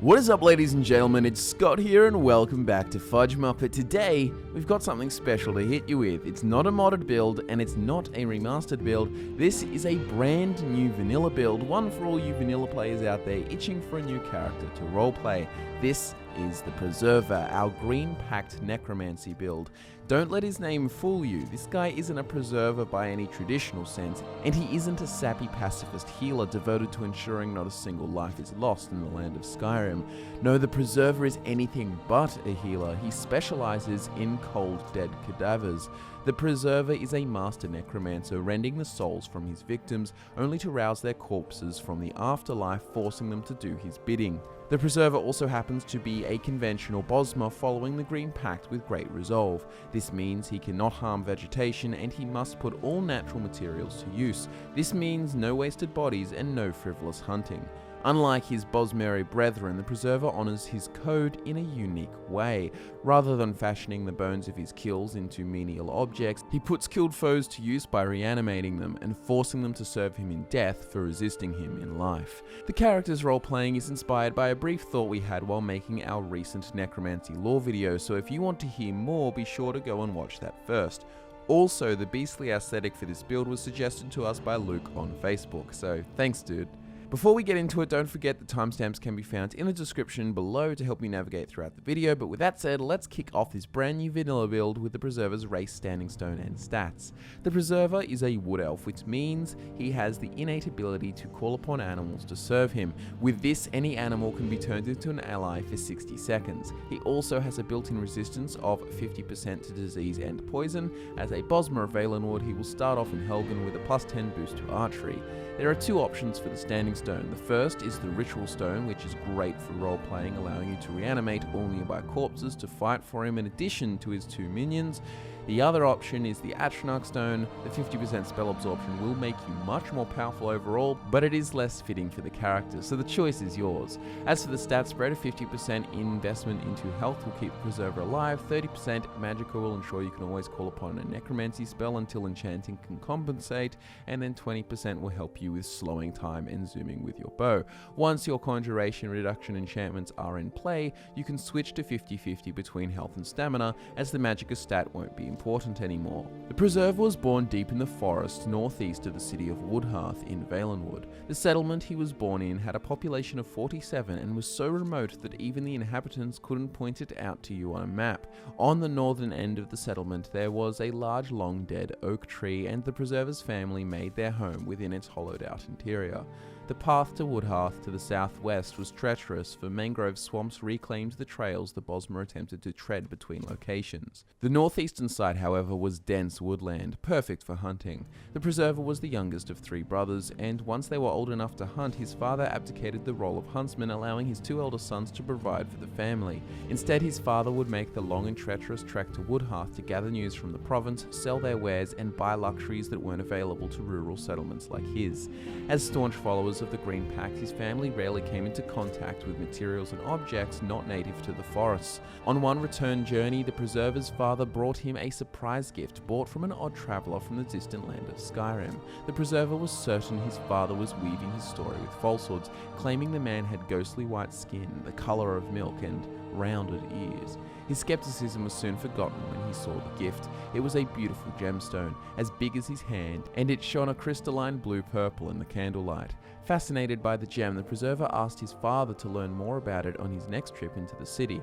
What is up, ladies and gentlemen, it's Scott here and welcome back to FudgeMuppet. Today, we've got something special to hit you with. It's not a modded build and it's not a remastered build. This is a brand new vanilla build, one for all you vanilla players out there itching for a new character to roleplay. This is the Preserver, our green Pact Necromancy build. Don't let his name fool you. This guy isn't a preserver by any traditional sense, and he isn't a sappy pacifist healer devoted to ensuring not a single life is lost in the land of Skyrim. No, the Preserver is anything but a healer. He specializes in cold dead cadavers. The Preserver is a master necromancer, rending the souls from his victims, only to rouse their corpses from the afterlife, forcing them to do his bidding. The Preserver also happens to be a conventional Bosmer following the Green Pact with great resolve. This means he cannot harm vegetation and he must put all natural materials to use. This means no wasted bodies and no frivolous hunting. Unlike his Bosmeri brethren, the Preserver honors his code in a unique way. Rather than fashioning the bones of his kills into menial objects, he puts killed foes to use by reanimating them and forcing them to serve him in death for resisting him in life. The character's role-playing is inspired by a brief thought we had while making our recent Necromancy lore video, so if you want to hear more, be sure to go and watch that first. Also, the beastly aesthetic for this build was suggested to us by Luke on Facebook, so thanks dude. Before we get into it, don't forget the timestamps can be found in the description below to help you navigate throughout the video, but with that said, let's kick off this brand new vanilla build with the Preserver's race, standing stone, and stats. The Preserver is a wood elf, which means he has the innate ability to call upon animals to serve him. With this, any animal can be turned into an ally for 60 seconds. He also has a built-in resistance of 50% to disease and poison. As a Bosmer Valenwood, he will start off in Helgen with a +10 boost to archery. There are two options for the standing stone. The first is the ritual stone, which is great for role-playing, allowing you to reanimate all nearby corpses to fight for him in addition to his two minions. The other option is the Atronach stone. The 50% spell absorption will make you much more powerful overall, but it is less fitting for the character, so the choice is yours. As for the stat spread, a 50% investment into health will keep the Preserver alive, 30% magical will ensure you can always call upon a necromancy spell until enchanting can compensate, and then 20% will help you with slowing time and zooming with your bow. Once your conjuration reduction enchantments are in play, you can switch to 50-50 between health and stamina, as the magicka stat won't be important anymore. The Preserver was born deep in the forest northeast of the city of Woodhearth in Valenwood. The settlement he was born in had a population of 47 and was so remote that even the inhabitants couldn't point it out to you on a map. On the northern end of the settlement there was a large long dead oak tree, and the Preserver's family made their home within its hollowed out interior. The path to Woodhearth to the southwest was treacherous, for mangrove swamps reclaimed the trails the Bosmer attempted to tread between locations. The northeastern side, however, was dense woodland, perfect for hunting. The Preserver was the youngest of three brothers, and once they were old enough to hunt, his father abdicated the role of huntsman, allowing his two elder sons to provide for the family. Instead, his father would make the long and treacherous trek to Woodhearth to gather news from the province, sell their wares, and buy luxuries that weren't available to rural settlements like his. As staunch followers of the Green Pact, his family rarely came into contact with materials and objects not native to the forests. On one return journey, the Preserver's father brought him a surprise gift bought from an odd traveller from the distant land of Skyrim. The Preserver was certain his father was weaving his story with falsehoods, claiming the man had ghostly white skin, the colour of milk, and rounded ears. His skepticism was soon forgotten when he saw the gift. It was a beautiful gemstone, as big as his hand, and it shone a crystalline blue-purple in the candlelight. Fascinated by the gem, the Preserver asked his father to learn more about it on his next trip into the city.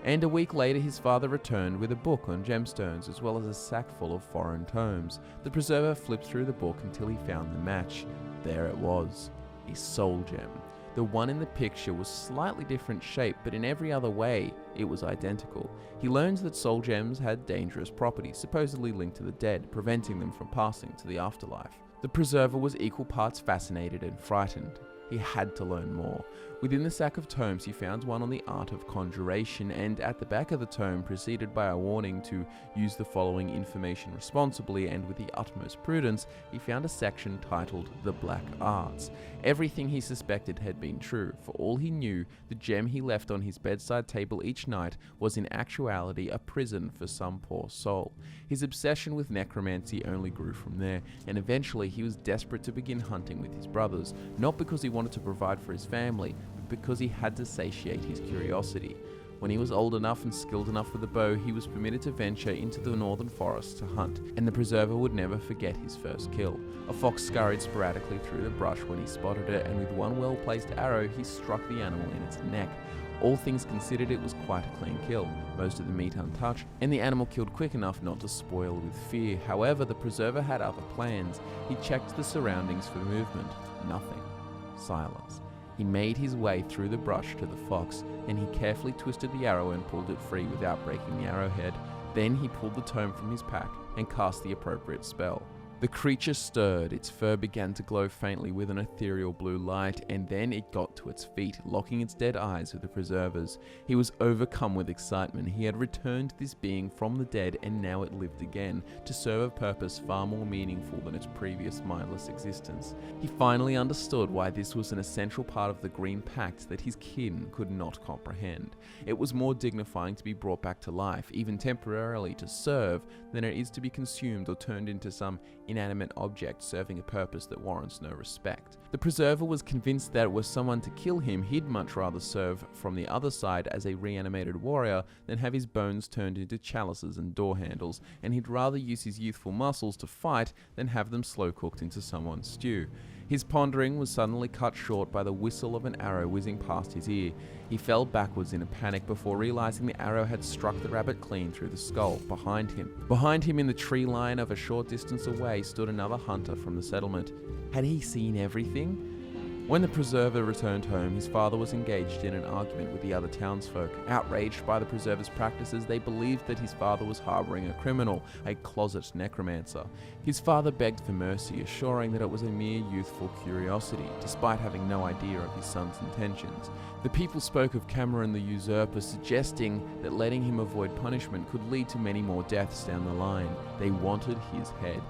And a week later his father returned with a book on gemstones, as well as a sack full of foreign tomes. The Preserver flipped through the book until he found the match. There it was, a soul gem. The one in the picture was slightly different shape, but in every other way, it was identical. He learned that soul gems had dangerous properties, supposedly linked to the dead, preventing them from passing to the afterlife. The Preserver was equal parts fascinated and frightened. He had to learn more. Within the sack of tomes he found one on the art of conjuration, and at the back of the tome, preceded by a warning to use the following information responsibly and with the utmost prudence, he found a section titled The Black Arts. Everything he suspected had been true. For all he knew, the gem he left on his bedside table each night was in actuality a prison for some poor soul. His obsession with necromancy only grew from there, and eventually he was desperate to begin hunting with his brothers, not because he wanted to provide for his family, because he had to satiate his curiosity. When he was old enough and skilled enough with the bow, he was permitted to venture into the northern forests to hunt, and the preserver would never forget his first kill. A fox scurried sporadically through the brush when he spotted it, and with one well-placed arrow, he struck the animal in its neck. All things considered, it was quite a clean kill, most of the meat untouched, and the animal killed quick enough not to spoil with fear. However, the preserver had other plans. He checked the surroundings for movement. Nothing. Silence. He made his way through the brush to the fox, and he carefully twisted the arrow and pulled it free without breaking the arrowhead. Then he pulled the tome from his pack and cast the appropriate spell. The creature stirred, its fur began to glow faintly with an ethereal blue light, and then it got to its feet, locking its dead eyes with the preserver's. He was overcome with excitement. He had returned this being from the dead, and now it lived again, to serve a purpose far more meaningful than its previous mindless existence. He finally understood why this was an essential part of the Green Pact that his kin could not comprehend. It was more dignifying to be brought back to life, even temporarily to serve, than it is to be consumed or turned into some inanimate object serving a purpose that warrants no respect. The preserver was convinced that were someone to kill him, he'd much rather serve from the other side as a reanimated warrior than have his bones turned into chalices and door handles, and he'd rather use his youthful muscles to fight than have them slow cooked into someone's stew. His pondering was suddenly cut short by the whistle of an arrow whizzing past his ear. He fell backwards in a panic before realizing the arrow had struck the rabbit clean through the skull. Behind him in the tree line of a short distance away stood another hunter from the settlement. Had he seen everything? When the preserver returned home, his father was engaged in an argument with the other townsfolk. Outraged by the preserver's practices, they believed that his father was harboring a criminal, a closet necromancer. His father begged for mercy, assuring that it was a mere youthful curiosity, despite having no idea of his son's intentions. The people spoke of Cameron the usurper, suggesting that letting him avoid punishment could lead to many more deaths down the line. They wanted his head.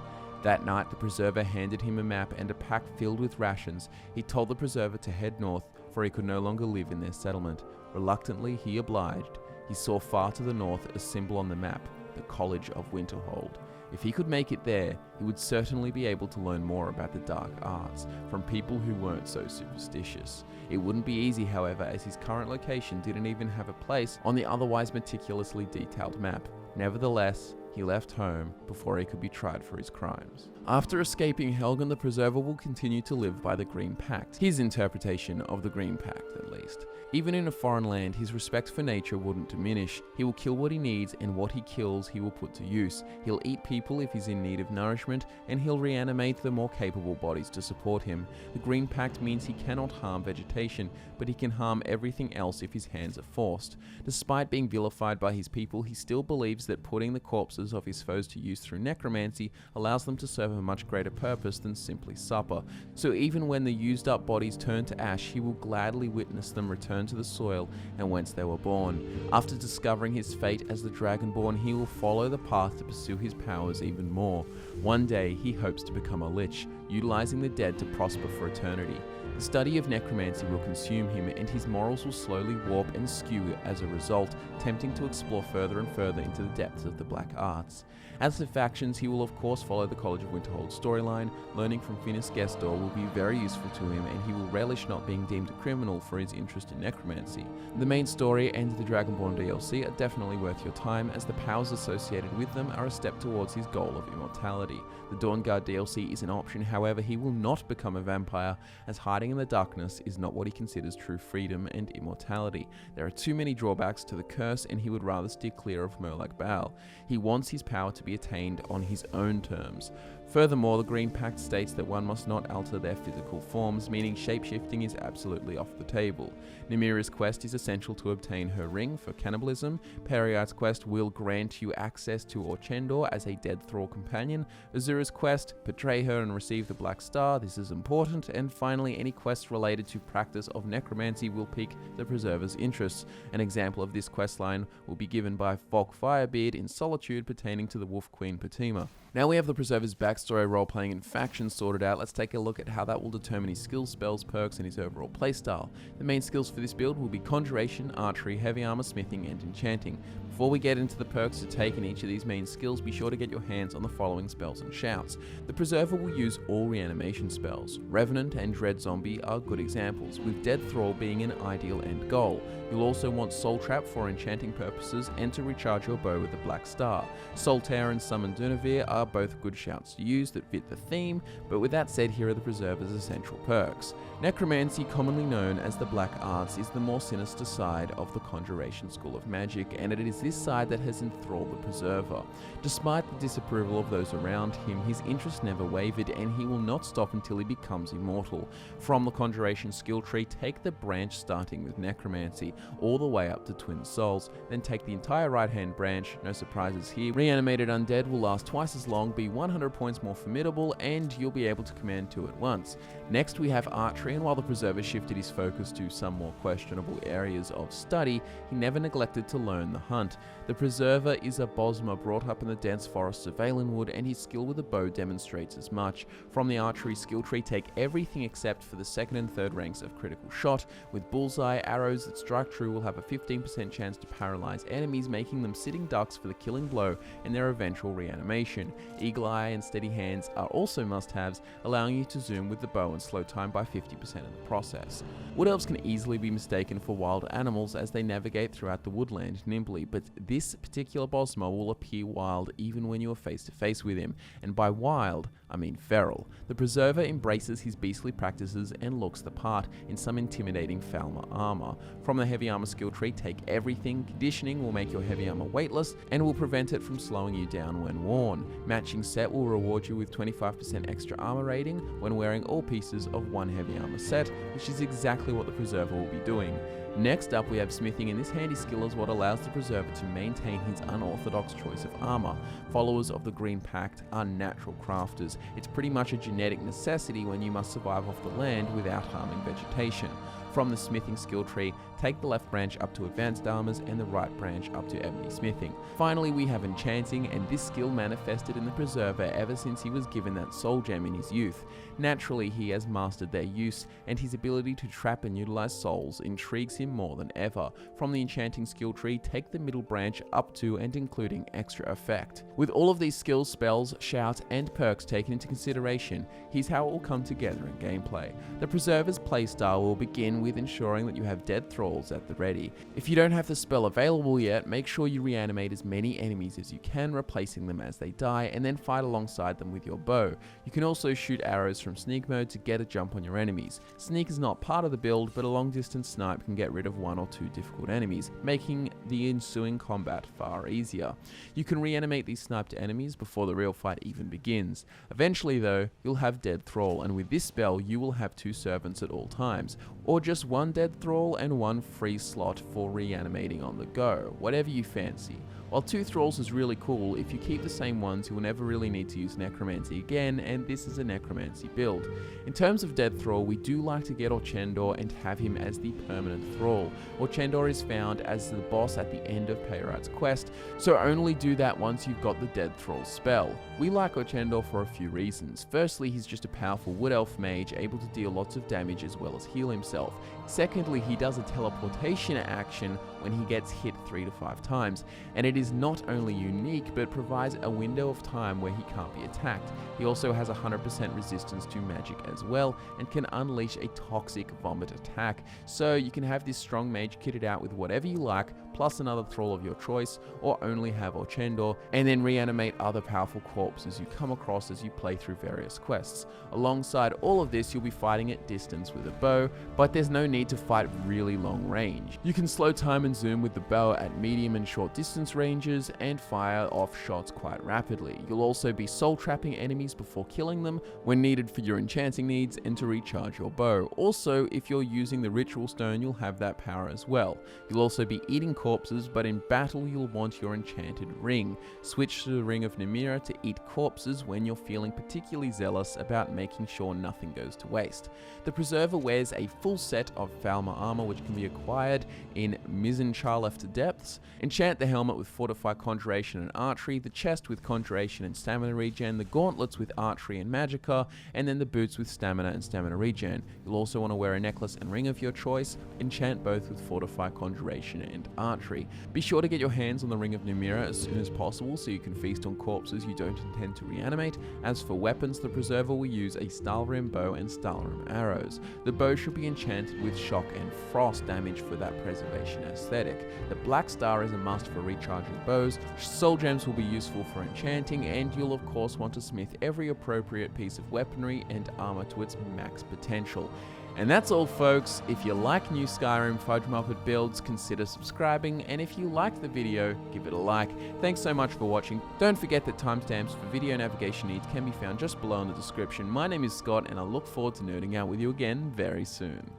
That night, the preserver handed him a map and a pack filled with rations. He told the preserver to head north, for he could no longer live in their settlement. Reluctantly, he obliged. He saw far to the north a symbol on the map, the College of Winterhold. If he could make it there, he would certainly be able to learn more about the dark arts from people who weren't so superstitious. It wouldn't be easy, however, as his current location didn't even have a place on the otherwise meticulously detailed map. Nevertheless, he left home before he could be tried for his crimes. After escaping Helgen, the preserver will continue to live by the Green Pact, his interpretation of the Green Pact at least. Even in a foreign land, his respect for nature wouldn't diminish. He will kill what he needs, and what he kills he will put to use. He'll eat people if he's in need of nourishment, and he'll reanimate the more capable bodies to support him. The Green Pact means he cannot harm vegetation, but he can harm everything else if his hands are forced. Despite being vilified by his people, he still believes that putting the corpses of his foes to use through necromancy allows them to serve a much greater purpose than simply supper. So even when the used up bodies turn to ash, he will gladly witness them return to the soil and whence they were born. After discovering his fate as the Dragonborn, he will follow the path to pursue his powers even more. One day, he hopes to become a lich, utilizing the dead to prosper for eternity. The study of necromancy will consume him, and his morals will slowly warp and skew as a result, tempting to explore further and further into the depths of the black arts. As for factions, he will of course follow the College of Winterhold storyline. Learning from Finis Gestor will be very useful to him, and he will relish not being deemed a criminal for his interest in necromancy. The main story and the Dragonborn DLC are definitely worth your time, as the powers associated with them are a step towards his goal of immortality. The Dawnguard DLC is an option, however he will not become a vampire, as hiding in the darkness is not what he considers true freedom and immortality. There are too many drawbacks to the curse, and he would rather steer clear of Murloc Baal. He wants his power to be attained on his own terms. Furthermore, the Green Pact states that one must not alter their physical forms, meaning shapeshifting is absolutely off the table. Nimira's quest is essential to obtain her ring for cannibalism. Periart's quest will grant you access to Orchendor as a dead thrall companion. Azura's quest, betray her and receive the Black Star, this is important. And finally, any quest related to practice of necromancy will pique the Preserver's interests. An example of this questline will be given by Volk Firebeard in Solitude pertaining to the Wolf Queen Patima. Now we have the Preserver's backstory, role-playing, and factions sorted out. Let's take a look at how that will determine his skills, spells, perks, and his overall playstyle. The main skills for this build will be Conjuration, Archery, Heavy Armor, Smithing, and Enchanting. Before we get into the perks to take in each of these main skills, be sure to get your hands on the following spells and shouts. The Preserver will use all reanimation spells. Revenant and Dread Zombie are good examples, with Dead Thrall being an ideal end goal. You'll also want Soul Trap for enchanting purposes and to recharge your bow with the Black Star. Solitaire and Summon Dunavir are both good shouts to use that fit the theme, but with that said, here are the Preserver's essential perks. Necromancy, commonly known as the Black Arts, is the more sinister side of the Conjuration School of Magic, and it is this side that has enthralled the Preserver. Despite the disapproval of those around him, his interest never wavered, and he will not stop until he becomes immortal. From the Conjuration skill tree, take the branch starting with Necromancy, all the way up to Twin Souls, then take the entire right-hand branch, no surprises here. Reanimated Undead will last twice as long, be 100 points more formidable, and you'll be able to command 2 at once. Next we have Archery, and while the Preserver shifted his focus to some more questionable areas of study, he never neglected to learn the hunt. The Preserver is a Bosmer brought up in the dense forests of Valenwood, and his skill with the bow demonstrates as much. From the Archery skill tree, take everything except for the 2nd and 3rd ranks of Critical Shot. With Bullseye, arrows that strike true will have a 15% chance to paralyze enemies, making them sitting ducks for the killing blow and their eventual reanimation. Eagle Eye and Steady Hands are also must-haves, allowing you to zoom with the bow and slow time by 50% in the process. Wood Elves can easily be mistaken for wild animals as they navigate throughout the woodland nimbly, but this particular Bosmer will appear wild even when you are face to face with him, and by wild, I mean feral. The Preserver embraces his beastly practices and looks the part in some intimidating Falmer armor. From the Heavy Armor skill tree, take everything. Conditioning will make your heavy armor weightless and will prevent it from slowing you down when worn. Matching set will reward you with 25% extra armor rating when wearing all pieces of one heavy armor set, which is exactly what the Preserver will be doing. Next up we have Smithing, and this handy skill is what allows the Preserver to maintain his unorthodox choice of armor. Followers of the Green Pact are natural crafters. It's pretty much a genetic necessity when you must survive off the land without harming vegetation. From the Smithing skill tree, take the left branch up to Advanced Armors and the right branch up to Ebony Smithing. Finally, we have Enchanting, and this skill manifested in the Preserver ever since he was given that soul gem in his youth. Naturally, he has mastered their use, and his ability to trap and utilize souls intrigues him more than ever. From the Enchanting skill tree, take the middle branch up to and including Extra Effect. With all of these skills, spells, shouts, and perks taken into consideration, here's how it will come together in gameplay. The Preserver's playstyle will begin with ensuring that you have Dead Thralls at the ready. If you don't have the spell available yet, make sure you reanimate as many enemies as you can, replacing them as they die, and then fight alongside them with your bow. You can also shoot arrows from Sneak mode to get a jump on your enemies. Sneak is not part of the build, but a long distance snipe can get rid of 1 or 2 difficult enemies, making the ensuing combat far easier. You can reanimate these sniped enemies before the real fight even begins. Eventually though, you'll have Dead Thrall, and with this spell you will have 2 servants at all times, or just 1 Dead Thrall and 1 free slot for reanimating on the go, whatever you fancy. While 2 Thralls is really cool, if you keep the same ones you will never really need to use Necromancy again, and this is a Necromancy build. In terms of Dead Thrall, we do like to get Orchendor and have him as the permanent Thrall. Orchendor is found as the boss at the end of Peyrat's quest, so only do that once you've got the Dead Thrall spell. We like Orchendor for a few reasons. Firstly, he's just a powerful Wood Elf mage able to deal lots of damage as well as heal himself. Secondly, he does a teleportation action when he gets hit 3 to 5 times, and it is not only unique but provides a window of time where he can't be attacked. He also has 100% resistance to magic as well and can unleash a toxic vomit attack, so you can have this strong mage kitted out with whatever you like plus another Thrall of your choice, or only have Orchendor and then reanimate other powerful corpses you come across as you play through various quests. Alongside all of this, you'll be fighting at distance with a bow, but there's no need to fight really long range. You can slow time and zoom with the bow at medium and short distance ranges and fire off shots quite rapidly. You'll also be soul trapping enemies before killing them when needed for your enchanting needs and to recharge your bow. Also, if you're using the ritual stone, you'll have that power as well. You'll also be eating corpses, but in battle you'll want your enchanted ring. Switch to the Ring of Nimira to eat corpses when you're feeling particularly zealous about making sure nothing goes to waste. The Preserver wears a full full set of Falmer armor which can be acquired in Mizencharlef Depths. Enchant the helmet with Fortify Conjuration and Archery, the chest with Conjuration and Stamina Regen, the gauntlets with Archery and Magicka, and then the boots with Stamina and Stamina Regen. You'll also want to wear a necklace and ring of your choice. Enchant both with Fortify Conjuration and Archery. Be sure to get your hands on the Ring of Numira as soon as possible so you can feast on corpses you don't intend to reanimate. As for weapons, the Preserver will use a Stalrim bow and Stalrim arrows. The bow should be enchanted with Shock and Frost damage for that preservation aesthetic. The Black Star is a must for recharging bows. Soul gems will be useful for enchanting, and you'll of course want to smith every appropriate piece of weaponry and armor to its max potential. And that's all, folks. If you like new Skyrim FudgeMuppet builds, consider subscribing, and if you liked the video, give it a like. Thanks so much for watching. Don't forget that timestamps for video navigation needs can be found just below in the description. My name is Scott, and I look forward to nerding out with you again very soon.